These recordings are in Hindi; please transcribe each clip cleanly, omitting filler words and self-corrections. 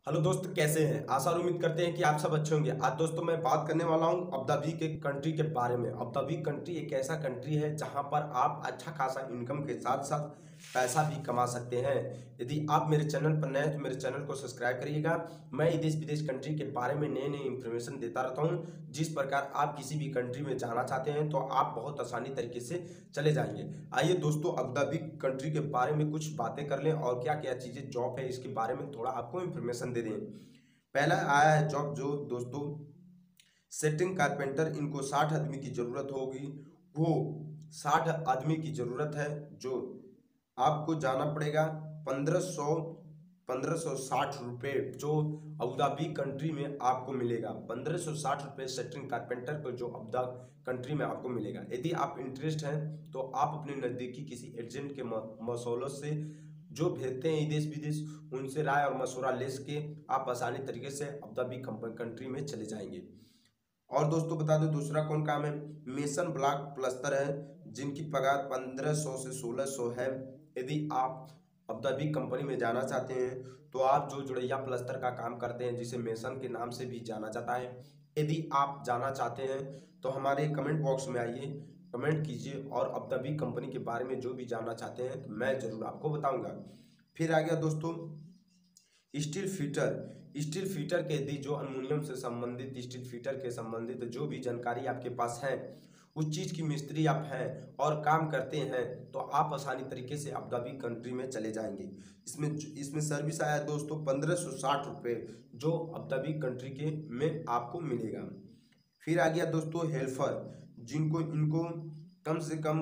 हेलो दोस्त, कैसे हैं? आशा और उम्मीद करते हैं कि आप सब अच्छे होंगे। आज दोस्तों मैं बात करने वाला हूं अबू धाबी के कंट्री के बारे में। अबू धाबी कंट्री एक ऐसा कंट्री है जहां पर आप अच्छा खासा इनकम के साथ साथ पैसा भी कमा सकते हैं। यदि आप मेरे चैनल पर नए हैं तो मेरे चैनल को सब्सक्राइब करिएगा। मैं देश विदेश कंट्री के बारे में नए नए इंफॉर्मेशन देता रहता हूं। जिस प्रकार आप किसी भी कंट्री में जाना चाहते हैं तो आप बहुत आसानी तरीके से चले जाएंगे। आइए दोस्तों, अबू धाबी कंट्री के बारे में कुछ बातें कर लें और क्या क्या चीज़ें जॉब है इसके बारे में थोड़ा आपको इन्फॉर्मेशन दे दें। पहला आया है जॉब, जो दोस्तों सेटिंग कारपेंटर, इनको 60 आदमी की ज़रूरत होगी। वो 60 आदमी की ज़रूरत है, जो आपको जाना पड़ेगा 1560 रुपये, जो अबू धाबी कंट्री में आपको मिलेगा। 1560 रुपये सेटिंग कारपेंटर को जो अबू धाबी कंट्री में आपको मिलेगा। यदि आप इंटरेस्ट हैं तो आप अपने नज़दीकी किसी एजेंट के मशवरों से जो भेजते हैं देश विदेश, उनसे राय और मशवरा ले सके आप आसानी तरीके से अबू धाबी कंट्री में चले जाएंगे। और दोस्तों बता दो दूसरा कौन काम है, मेसन ब्लॉक प्लस्तर है, जिनकी पगार 1500 से 1600 है। यदि आप अबू धाबी कंपनी में जाना चाहते हैं तो आप जो जुड़ैया प्लस्तर का काम करते हैं, जिसे मेसन के नाम से भी जाना जाता है, यदि आप जाना चाहते हैं तो हमारे कमेंट बॉक्स में आइए, कमेंट कीजिए और अबू धाबी कंपनी के बारे में जो भी जानना चाहते हैं तो मैं ज़रूर आपको बताऊंगा। फिर आ गया दोस्तों स्टील फिटर। स्टील फिटर के यदि जो अल्मुनियम से संबंधित, स्टील फिटर के संबंधित जो भी जानकारी आपके पास है, उस चीज़ की मिस्त्री आप हैं और काम करते हैं तो आप आसानी तरीके से अबू धाबी कंट्री में चले जाएंगे। इसमें सर्विस आया दोस्तों 1560 रुपये, जो अबू धाबी कंट्री के में आपको मिलेगा। फिर आ गया दोस्तों हेल्पर, जिनको इनको कम से कम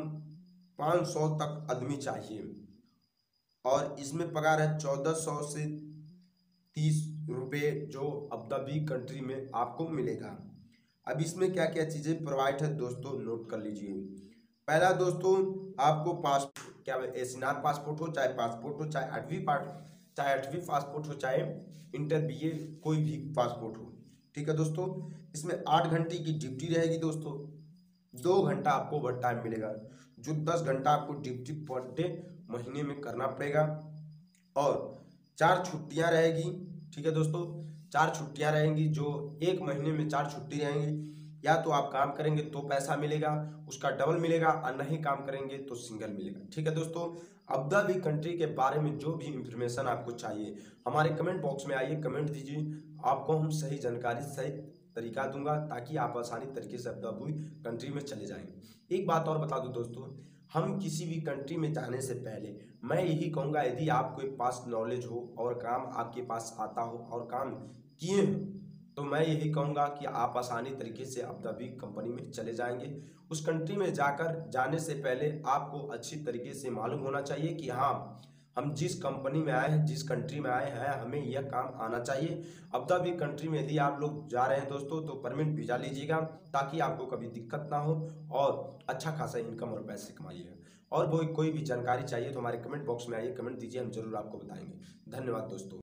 500 तक आदमी चाहिए और इसमें पगार है 1400 से 30 रुपये, जो अबू धाबी कंट्री में आपको मिलेगा। अब इसमें क्या क्या चीज़ें प्रोवाइड है दोस्तों, नोट कर लीजिए। पहला दोस्तों, आपको पासपोर्ट, क्या एशियन पासपोर्ट हो, चाहे पासपोर्ट हो, चाहे आठवीं पासपोर्ट हो, चाहे इंटर BA कोई भी पासपोर्ट हो, ठीक है दोस्तों। इसमें 8 घंटे की ड्यूटी रहेगी दोस्तों। 2 घंटा आपको ओवर टाइम मिलेगा, जो 10 घंटा आपको ड्यूटी पर डे महीने में करना पड़ेगा। और 4 छुट्टियां रहेगी, ठीक है दोस्तों। 4 छुट्टियां रहेंगी, जो एक महीने में 4 छुट्टी रहेंगी। या तो आप काम करेंगे तो पैसा मिलेगा, उसका डबल मिलेगा, और नहीं काम करेंगे तो सिंगल मिलेगा, ठीक है दोस्तों। अबू धाबी कंट्री के बारे में जो भी इंफॉर्मेशन आपको चाहिए हमारे कमेंट बॉक्स में आइए, कमेंट दीजिए, आपको हम सही जानकारी सही तरीका दूंगा ताकि आप आसानी तरीके से अबू धाबी कंट्री में चले जाएंगे। एक बात और बता दूं दोस्तों, हम किसी भी कंट्री में जाने से पहले मैं यही कहूँगा, यदि आपके पास नॉलेज हो और काम आपके पास आता हो और काम किए हो, तो मैं यही कहूँगा कि आप आसानी तरीके से अबू धाबी कंपनी में चले जाएंगे। उस कंट्री में जाने से पहले आपको अच्छी तरीके से मालूम होना चाहिए कि हाँ, हम जिस कंपनी में आए हैं, जिस कंट्री में आए हैं, हमें यह काम आना चाहिए। अबू धाबी कंट्री में यदि आप लोग जा रहे हैं दोस्तों तो परमानेंट वीज़ा लीजिएगा, ताकि आपको कभी दिक्कत ना हो और अच्छा खासा इनकम और पैसे कमाइएगा। और वो कोई भी जानकारी चाहिए तो हमारे कमेंट बॉक्स में आइए, कमेंट दीजिए, हम जरूर आपको बताएंगे। धन्यवाद दोस्तों।